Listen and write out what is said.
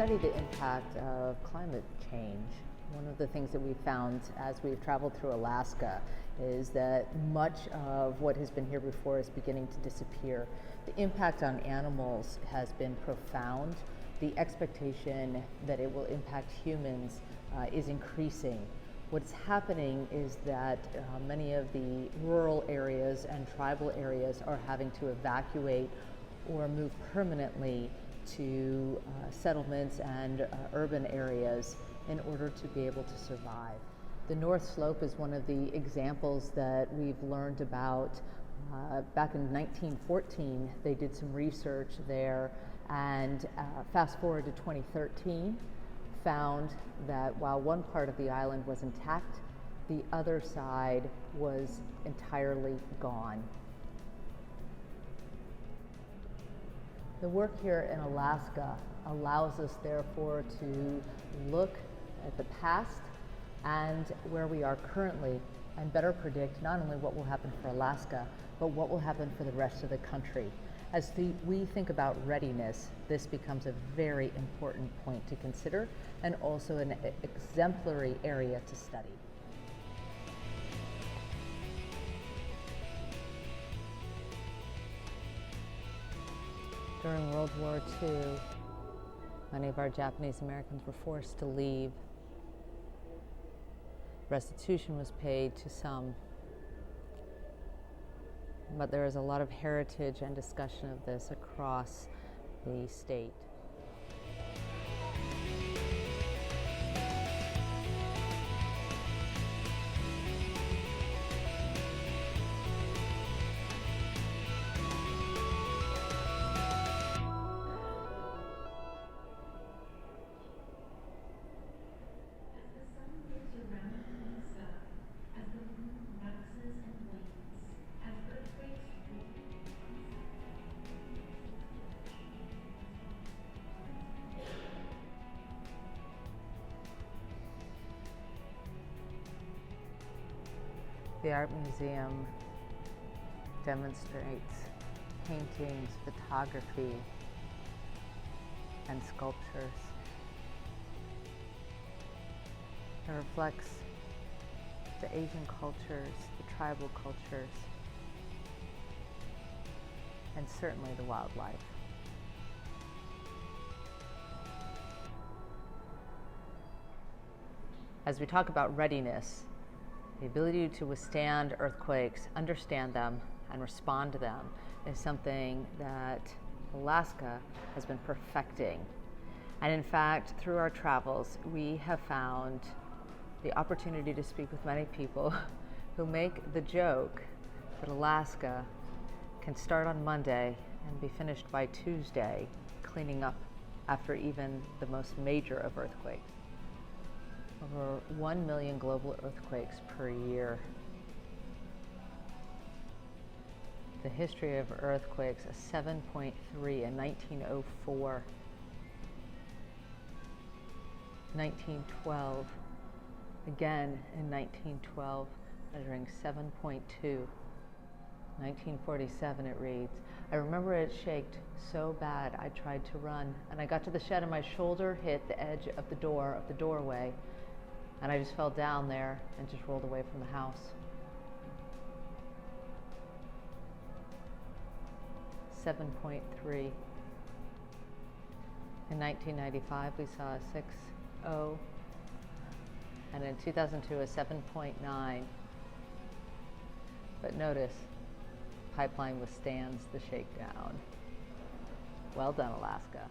study the impact of climate change, one of the things that we've found as we've traveled through Alaska is that much of what has been here before is beginning to disappear. The impact on animals has been profound. The expectation that it will impact humans is increasing. What's happening is that many of the rural areas and tribal areas are having to evacuate or move permanently to settlements and urban areas in order to be able to survive. The North Slope is one of the examples that we've learned about. Back in 1914, they did some research there, and fast forward to 2013, found that while one part of the island was intact, the other side was entirely gone. The work here in Alaska allows us, therefore, to look at the past and where we are currently and better predict not only what will happen for Alaska, but what will happen for the rest of the country. As we think about readiness, this becomes a very important point to consider and also an exemplary area to study. During World War II, many of our Japanese Americans were forced to leave. Restitution was paid to some, but there is a lot of heritage and discussion of this across the state. The Art Museum demonstrates paintings, photography, and sculptures. It reflects the Asian cultures, the tribal cultures, and certainly the wildlife. As we talk about readiness, the ability to withstand earthquakes, understand them, and respond to them is something that Alaska has been perfecting. And in fact, through our travels, we have found the opportunity to speak with many people who make the joke that Alaska can start on Monday and be finished by Tuesday, cleaning up after even the most major of earthquakes. Over 1 million global earthquakes per year. The history of earthquakes, a 7.3 in 1904. 1912, again in 1912, measuring 7.2. 1947 it reads, I remember it shaked so bad I tried to run, and I got to the shed and my shoulder hit the edge of the doorway, and I just fell down there and just rolled away from the house. 7.3. In 1995 we saw a 6.0, and in 2002 a 7.9. But notice, pipeline withstands the shakedown. Well done, Alaska.